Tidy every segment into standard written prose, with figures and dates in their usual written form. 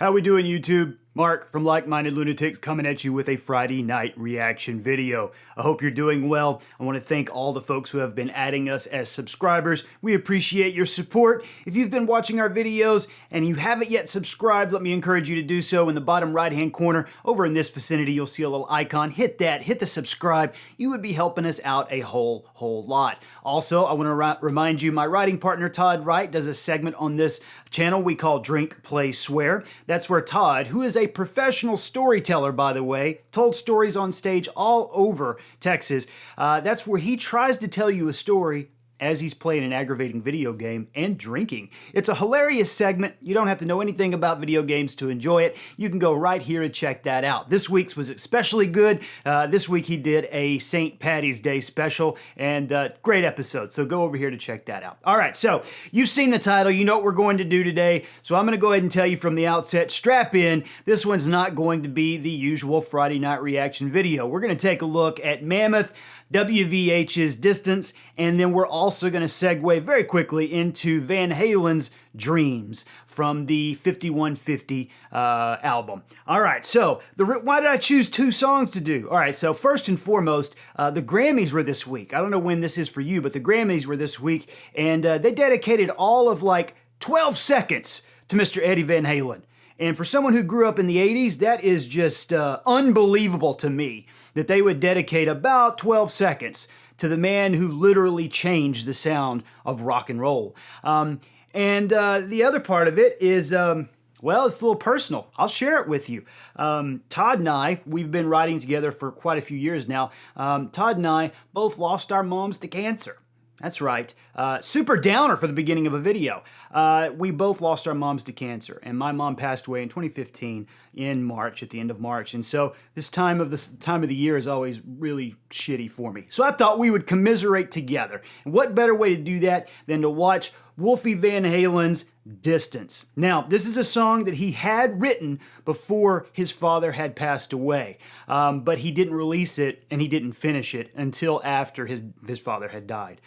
How we doing, YouTube? Mark from Like-Minded Lunatics coming at you with a Friday night reaction video. I hope you're doing well. I want to thank all the folks who have been adding us as subscribers. We appreciate your support. If you've been watching our videos and you haven't yet subscribed, let me encourage you to do so. In the bottom right-hand corner, over in this vicinity, you'll see a little icon. Hit that, hit the subscribe. You would be helping us out a whole lot. Also, I want to remind you, my writing partner, Todd Wright, does a segment on this channel we call Drink, Play, Swear. That's where Todd, who is a professional storyteller, by the way, told stories on stage all over Texas. That's where he tries to tell you a story as he's playing an aggravating video game and drinking. It's a hilarious segment. You don't have to know anything about video games to enjoy it. You can go right here and check that out. This week's was especially good. This week he did a St. Patty's Day special, and great episode, so go over here to check that out. All right, so you've seen the title. You know what we're going to do today, so I'm going to go ahead and tell you from the outset, strap in. This one's not going to be the usual Friday night reaction video. We're going to take a look at Mammoth WVH's Distance, and then we're also going to segue very quickly into Van Halen's Dreams from the 5150 album. All right, so why did I choose two songs to do? All right, so first and foremost, the Grammys were this week. I don't know when this is for you, but the Grammys were this week, and they dedicated all of like 12 seconds to Mr. Eddie Van Halen. And for someone who grew up in the 80s, that is just unbelievable to me that they would dedicate about 12 seconds to the man who literally changed the sound of rock and roll. The other part of it is, well, it's a little personal. I'll share it with you. Todd and I, we've been writing together for quite a few years now. Todd and I both lost our moms to cancer. That's right. Super downer for the beginning of a video. We both lost our moms to cancer, and my mom passed away in 2015 in March, at the end of March. And so this time of the year is always really shitty for me. So I thought we would commiserate together. And what better way to do that than to watch Wolfie Van Halen's Distance. Now, this is a song that he had written before his father had passed away, but he didn't release it and he didn't finish it until after his father had died.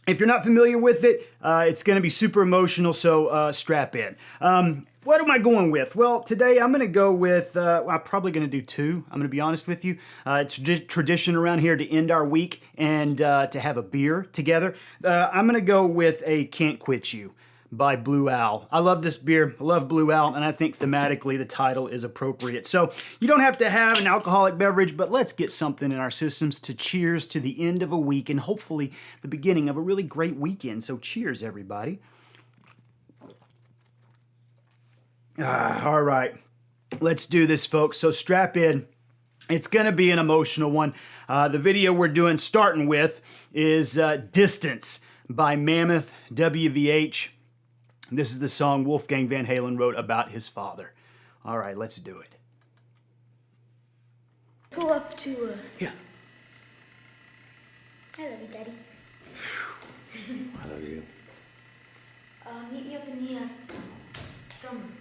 If you're not familiar with it, it's going to be super emotional, so strap in. What am I going with? Well, today I'm going to go with, I'm probably going to do two, I'm going to be honest with you. It's tradition around here to end our week and to have a beer together. I'm going to go with a Can't Quit You by Blue Owl. I love this beer. I love Blue Owl, and I think thematically the title is appropriate. So you don't have to have an alcoholic beverage, but let's get something in our systems to cheers to the end of a week and hopefully the beginning of a really great weekend. So cheers, everybody. All right, let's do this, folks. So strap in. It's going to be an emotional one. The video we're starting with is Distance by Mammoth WVH. This is the song Wolfgang Van Halen wrote about his father. All right, let's do it. Go up to Yeah. I love you, Daddy. I love you. Meet me up in the drum room.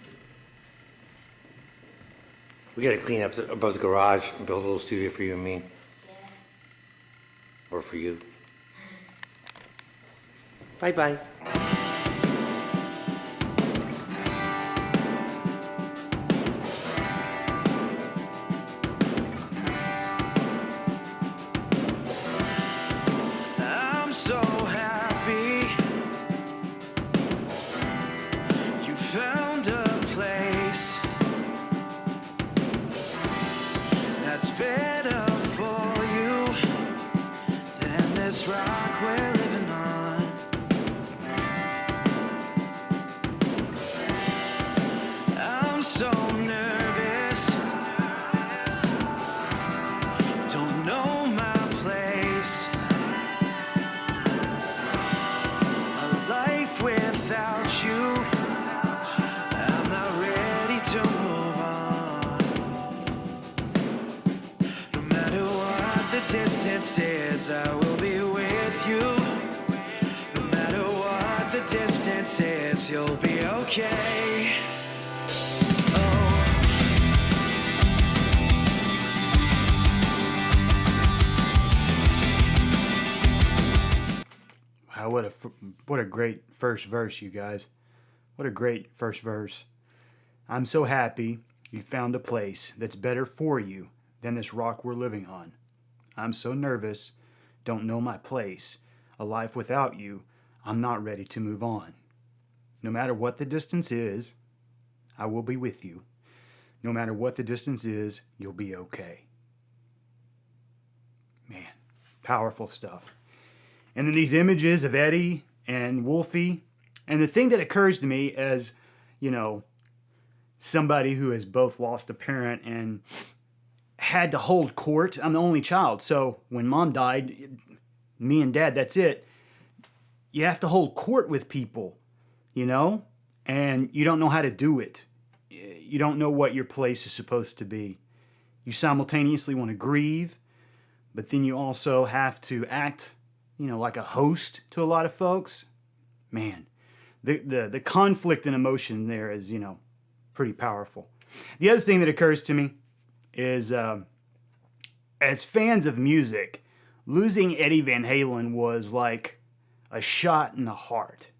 We gotta clean up above the garage and build a little studio for you and me. Yeah. Or for you. Bye-bye. I'm so happy you found a place that's better for you than this rock we're living on. I'm so nervous, don't know my place. A life without you, I'm not ready to move on. No matter what the distance is, I will be with you. No matter what the distance is, you'll be okay. What a great first verse, you guys. What a great first verse. I'm so happy you found a place that's better for you than this rock we're living on. I'm so nervous, don't know my place. A life without you, I'm not ready to move on. No matter what the distance is, I will be with you. No matter what the distance is, you'll be okay. Man, powerful stuff. And then these images of Eddie and Wolfie. And the thing that occurs to me as, somebody who has both lost a parent and had to hold court. I'm the only child. So when mom died, me and dad, that's it. You have to hold court with people, and you don't know how to do it. You don't know what your place is supposed to be. You simultaneously want to grieve, but then you also have to act, like a host to a lot of folks. Man, the conflict and emotion there is, pretty powerful. The other thing that occurs to me is, as fans of music, losing Eddie Van Halen was like a shot in the heart,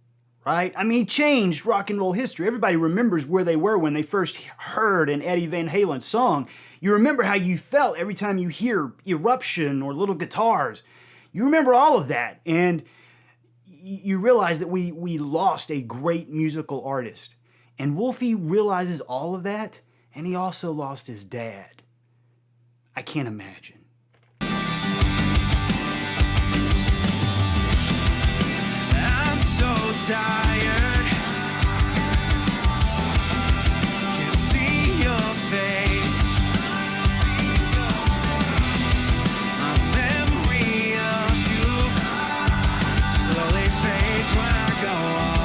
right? I mean, he changed rock and roll history. Everybody remembers where they were when they first heard an Eddie Van Halen song. You remember how you felt every time you hear Eruption or Little Guitars. You remember all of that, and you realize that we lost a great musical artist. And Wolfie realizes all of that, and he also lost his dad. I can't imagine. I'm so tired. Can't see your face. My memory of you slowly fades when I go on.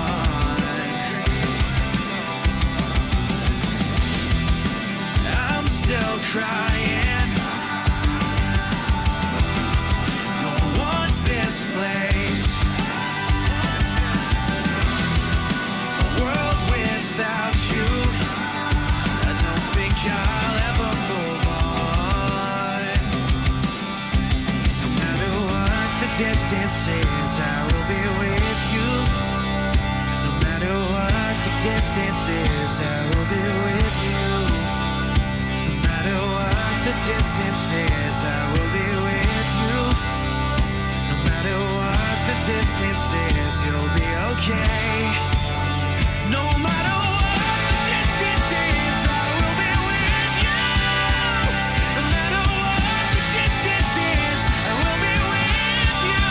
I'm still crying. Don't want this place. World without you, I don't think I'll ever move on. No matter what the distance is, I will be with you. No matter what the distance is, I will be with you. No matter what the distance is, I will be with you. No matter what the distance is, you'll be okay. No matter what the distance is, I will be with you. No matter what the distance is, I will be with you.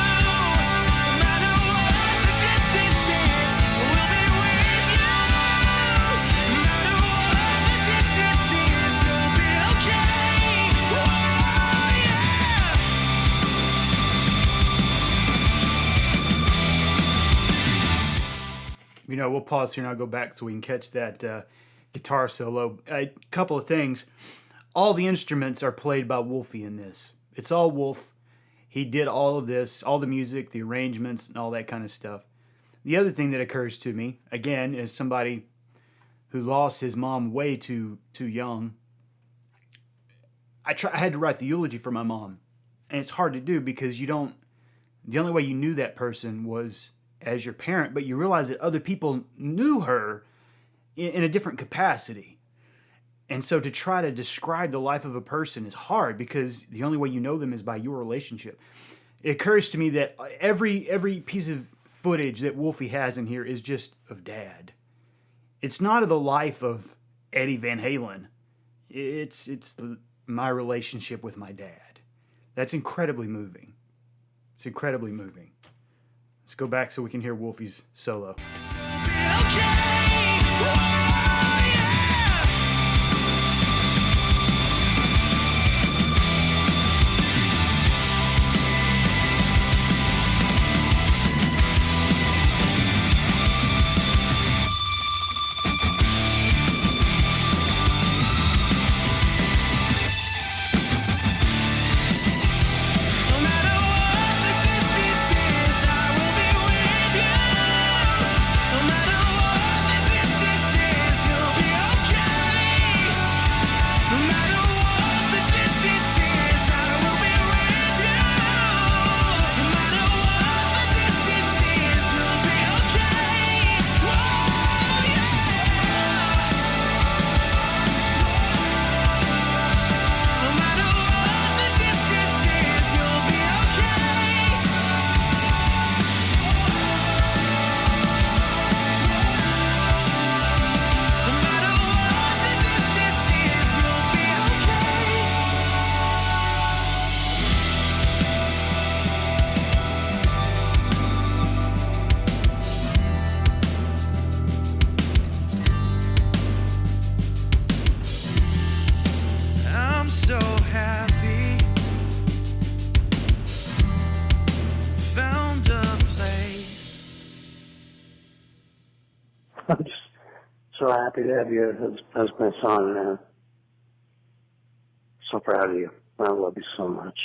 No matter what the distance is, I will be with you. No matter what the distance is, you'll be okay. Oh, yeah. We'll pause here and I'll go back so we can catch that guitar solo. A couple of things. All the instruments are played by Wolfie in this. It's all Wolf. He did all of this, all the music, the arrangements, and all that kind of stuff. The other thing that occurs to me, again, as somebody who lost his mom way too young, I had to write the eulogy for my mom. And it's hard to do because the only way you knew that person was as your parent, but you realize that other people knew her in a different capacity. And so to try to describe the life of a person is hard because the only way you know them is by your relationship. It occurs to me that every piece of footage that Wolfie has in here is just of Dad. It's not of the life of Eddie Van Halen. It's my relationship with my dad. That's incredibly moving. It's incredibly moving. Let's go back so we can hear Wolfie's solo. You'll be I'm just so happy to have you as my son, man. So proud of you. I love you so much.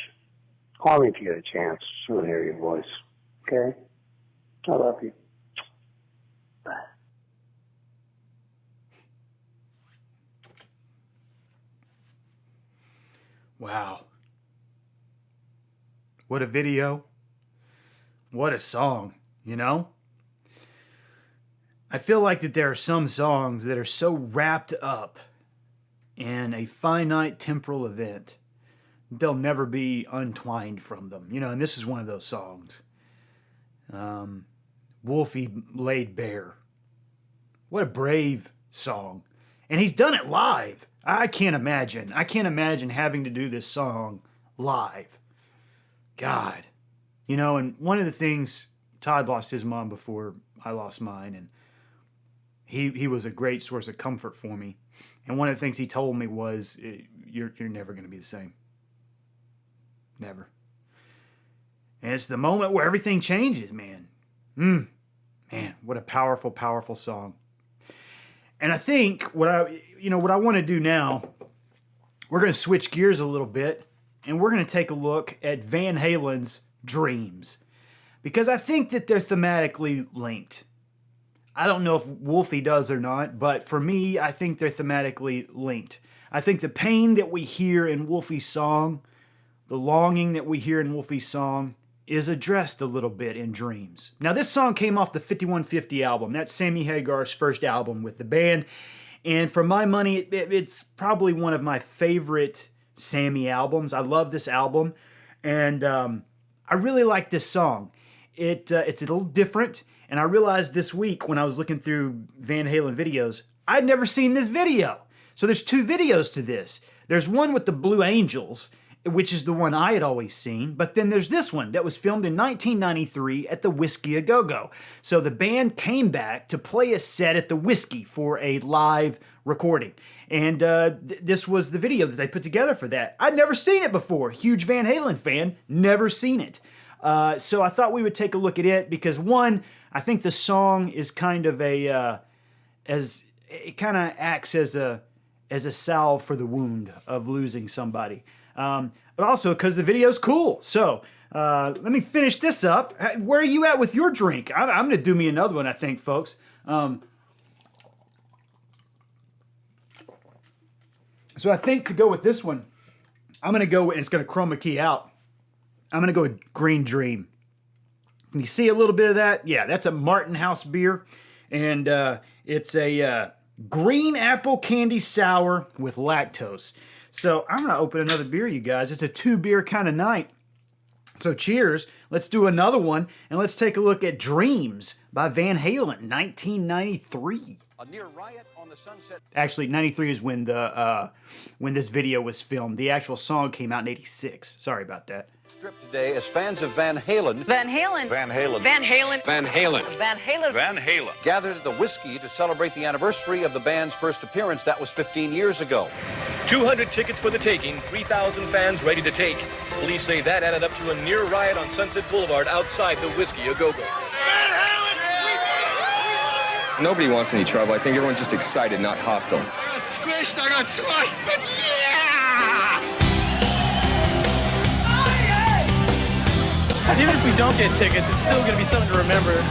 Call me if you get a chance. Just want to hear your voice. Okay? I love you. Bye. Wow. What a video. What a song, you know? I feel like that there are some songs that are so wrapped up in a finite temporal event, they'll never be untwined from them. You know, and this is one of those songs. Wolfie Laid Bare. What a brave song. And he's done it live. I can't imagine having to do this song live. God. You know, and one of the things, Todd lost his mom before I lost mine, and he was a great source of comfort for me. And one of the things he told me was, you're never going to be the same. Never. And it's the moment where everything changes, man. Man, what a powerful, powerful song. And I think what I want to do now, we're going to switch gears a little bit, and we're going to take a look at Van Halen's Dreams, because I think that they're thematically linked. I don't know if Wolfie does or not, but for me, I think they're thematically linked. I think the pain that we hear in Wolfie's song, the longing that we hear in Wolfie's song, is addressed a little bit in Dreams. Now, this song came off the 5150 album. That's Sammy Hagar's first album with the band. And for my money, it's probably one of my favorite Sammy albums. I love this album. And I really like this song. It's a little different. And I realized this week when I was looking through Van Halen videos, I'd never seen this video. So there's two videos to this. There's one with the Blue Angels, which is the one I had always seen. But then there's this one that was filmed in 1993 at the Whiskey A Go-Go. So the band came back to play a set at the Whiskey for a live recording. And this was the video that they put together for that. I'd never seen it before. Huge Van Halen fan, never seen it. So I thought we would take a look at it because, one, I think the song is kind of it kind of acts as a salve for the wound of losing somebody. But also because the video's cool. So let me finish this up. Where are you at with your drink? I'm going to do me another one, I think, folks. So I think to go with this one, I'm going to go, and it's going to chroma key out. I'm going to go with Green Dream. Can you see a little bit of that? Yeah, that's a Martin House beer. And it's a green apple candy sour with lactose. So I'm going to open another beer, you guys. It's a 2-beer kind of night. So cheers. Let's do another one. And let's take a look at Dreams by Van Halen, 1993. A near riot on the Sunset. Actually, 93 is when this video was filmed. The actual song came out in 86. Sorry about that. Strip today as fans of Van Halen. Van Halen. Van Halen. Van Halen. Van Halen. Van Halen. Van Halen. Gathered at the Whiskey to celebrate the anniversary of the band's first appearance. That was 15 years ago. 200 tickets for the taking, 3,000 fans ready to take. Police say that added up to a near riot on Sunset Boulevard outside the Whiskey A Go-Go. Nobody wants any trouble. I think everyone's just excited, not hostile. I got squashed, but yeah! Even if we don't get tickets, it's still going to be something to remember.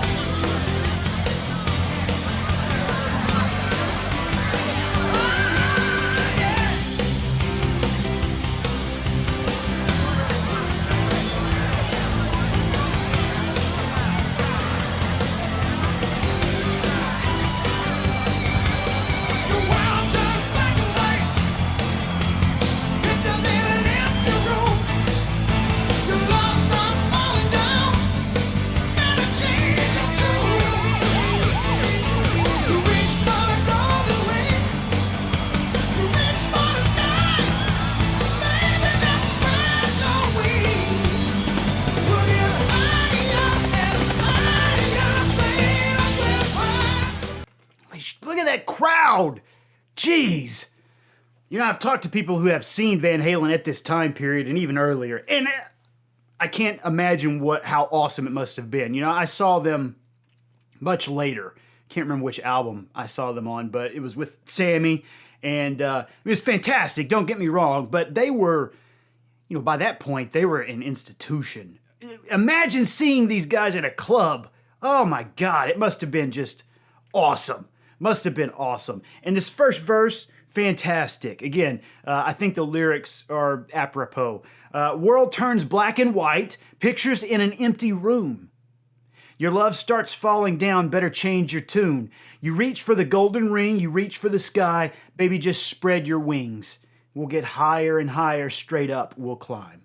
Look at that crowd. Jeez. You know, I've talked to people who have seen Van Halen at this time period and even earlier, and I can't imagine how awesome it must have been. You know, I saw them much later. can't remember which album I saw them on, but it was with Sammy, and it was fantastic, don't get me wrong, but they were, you know, by that point, they were an institution. Imagine seeing these guys at a club. Oh my God, it must have been just awesome. Must have been awesome. And this first verse, fantastic. Again, I think the lyrics are apropos. World turns black and white, pictures in an empty room. Your love starts falling down, better change your tune. You reach for the golden ring, you reach for the sky, baby, just spread your wings. We'll get higher and higher, straight up we'll climb.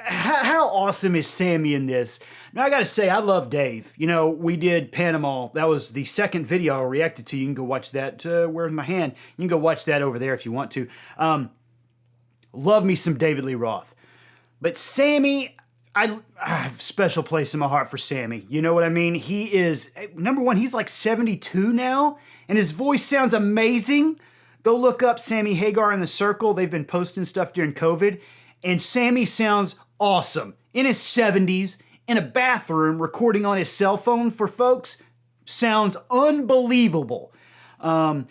How awesome is Sammy in this? Now I gotta say, I love Dave. You know, we did Panama. That was the second video I reacted to. You can go watch that. Where's my hand? You can go watch that over there if you want to. Love me some David Lee Roth. But Sammy, I have a special place in my heart for Sammy. You know what I mean? He is, number one, he's like 72 now, and his voice sounds amazing. Go look up Sammy Hagar in the Circle. They've been posting stuff during COVID, and Sammy sounds awesome. In his 70s, in a bathroom, recording on his cell phone for folks, sounds unbelievable. But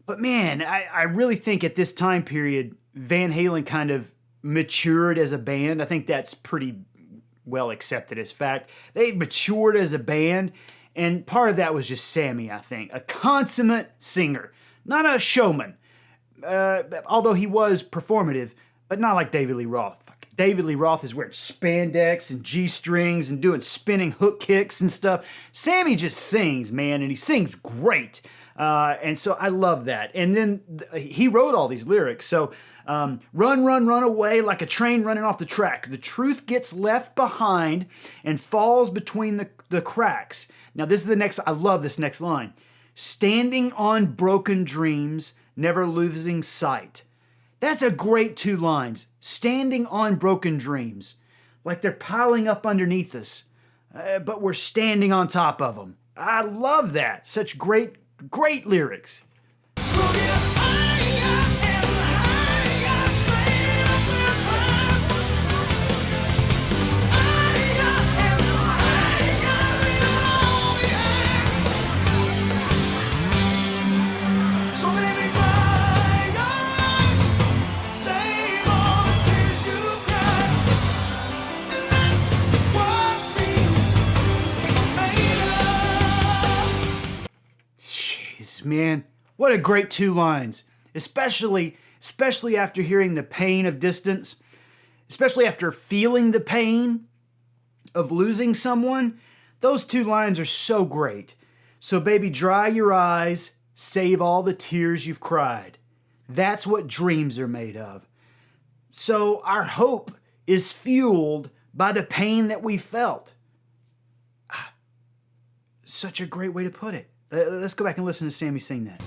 man, I really think at this time period, Van Halen kind of matured as a band. I think that's pretty well accepted as fact. They matured as a band, and part of that was just Sammy, I think. A consummate singer, not a showman. Although he was performative, but not like David Lee Roth. David Lee Roth is wearing spandex and G-strings and doing spinning hook kicks and stuff. Sammy just sings, man, and he sings great. And so I love that. And then he wrote all these lyrics. So run, run, run away like a train running off the track. The truth gets left behind and falls between the cracks. Now this is the next, I love this next line. Standing on broken dreams, never losing sight. That's a great 2 lines. Standing on broken dreams. Like they're piling up underneath us, but we're standing on top of them. I love that. Such great lyrics. Man, what a great 2 lines, especially after hearing the pain of distance, especially after feeling the pain of losing someone. Those 2 lines are so great. So baby, dry your eyes, save all the tears you've cried. That's what dreams are made of. So our hope is fueled by the pain that we felt. Such a great way to put it. Let's go back and listen to Sammy sing that.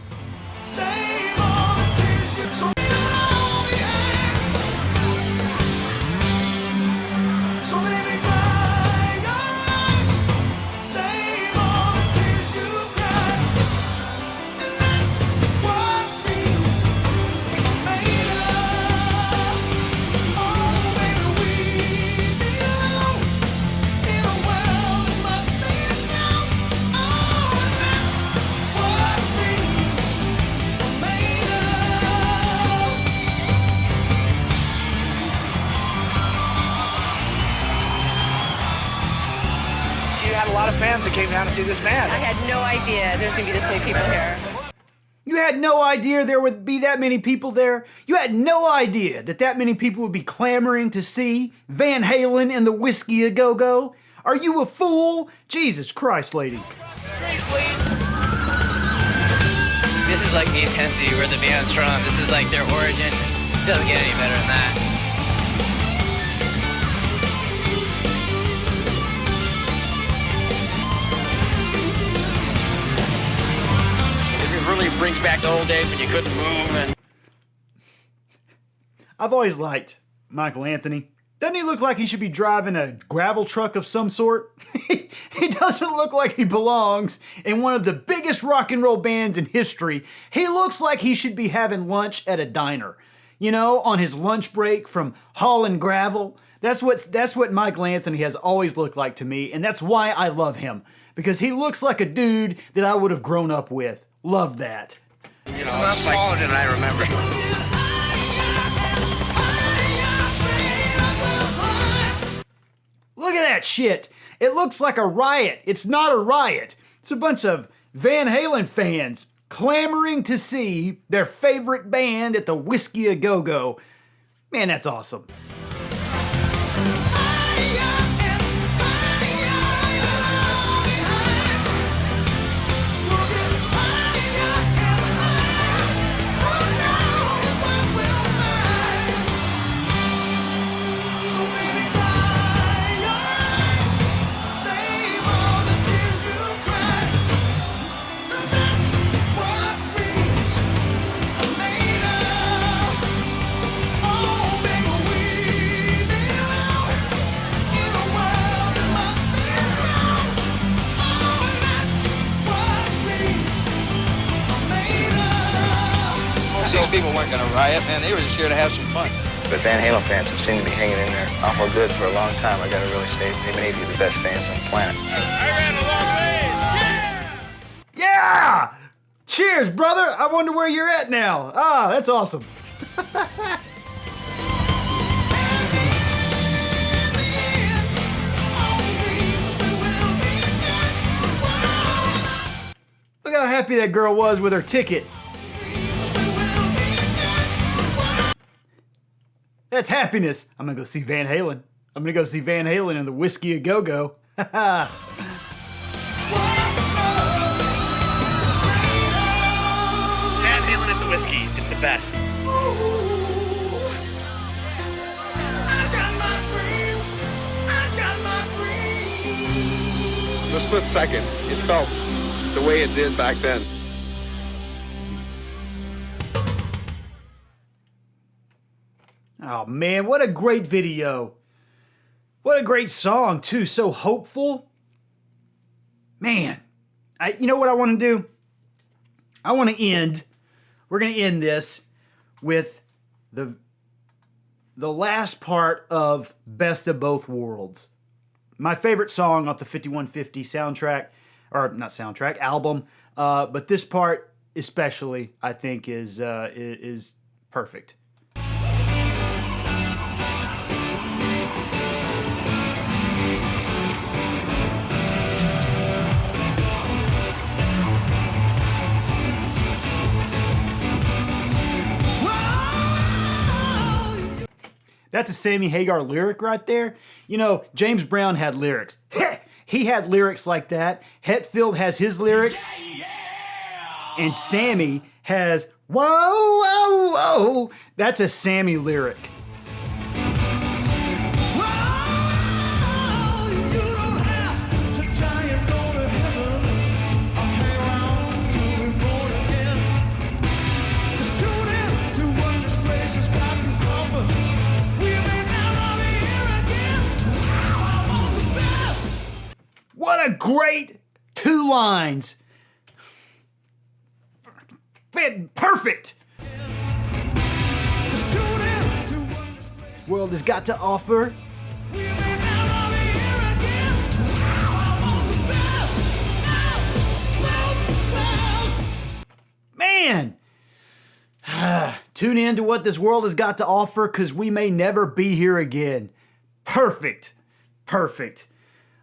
Fans that came down to see this band. I had no idea there's going to be this many people here. You had no idea there would be that many people there? You had no idea that many people would be clamoring to see Van Halen and the Whiskey A Go-Go? Are you a fool? Jesus Christ, lady. This is like the intensity where the band's from. This is like their origin. It doesn't get any better than that. brings back the old days when you couldn't move. And I've always liked Michael Anthony. Doesn't he look like he should be driving a gravel truck of some sort? He doesn't look like he belongs in one of the biggest rock and roll bands in history. He looks like he should be having lunch at a diner. You know, on his lunch break from hauling gravel. That's what Michael Anthony has always looked like to me, and that's why I love him. Because he looks like a dude that I would have grown up with. Love that. you know, I'm smaller than I remember. Look at that shit. It looks like a riot. It's not a riot. It's a bunch of Van Halen fans clamoring to see their favorite band at the Whiskey A Go-Go. Man, that's awesome. These people weren't going to riot, man. They were just here to have some fun. But Van Halen fans have seemed to be hanging in there awful good for a long time. I got to really say they may be the best fans on the planet. I ran a long way. Yeah! Cheers, brother! I wonder where you're at now. Ah, that's awesome. Look how happy that girl was with her ticket. That's happiness. I'm gonna go see Van Halen. I'm gonna go see Van Halen in the Whiskey A Go-Go. Van Halen at the whiskey. It's the best. In a split second, it felt the way it did back then. Oh man, what a great video. What a great song too, so hopeful. Man, you know what I want to do? I want to we're going to end this with the last part of Best of Both Worlds. My favorite song off the 5150 soundtrack, or not soundtrack, album, but this part especially I think is perfect. That's a Sammy Hagar lyric right there. You know, James Brown had lyrics. He had lyrics like that. Hetfield has his lyrics. And Sammy has, whoa, whoa, whoa. That's a Sammy lyric. What a great 2 lines. Perfect. World has got to offer. Man. Tune in to what this world has got to offer because we may never be here again. Perfect. Perfect.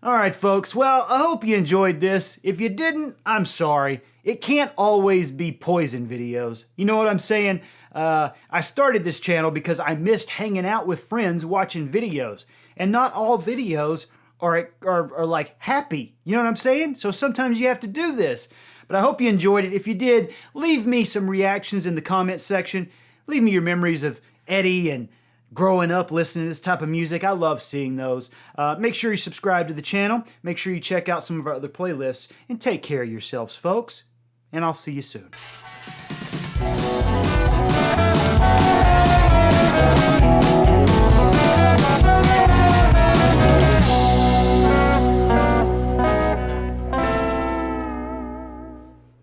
All right, folks. Well, I hope you enjoyed this. If you didn't, I'm sorry. It can't always be poison videos. You know what I'm saying? I started this channel because I missed hanging out with friends watching videos. And not all videos are like happy. You know what I'm saying? So sometimes you have to do this. But I hope you enjoyed it. If you did, leave me some reactions in the comment section. Leave me your memories of Eddie and growing up listening to this type of music. I love seeing those. Make sure you subscribe to the channel. Make sure you check out some of our other playlists. And take care of yourselves, folks. And I'll see you soon.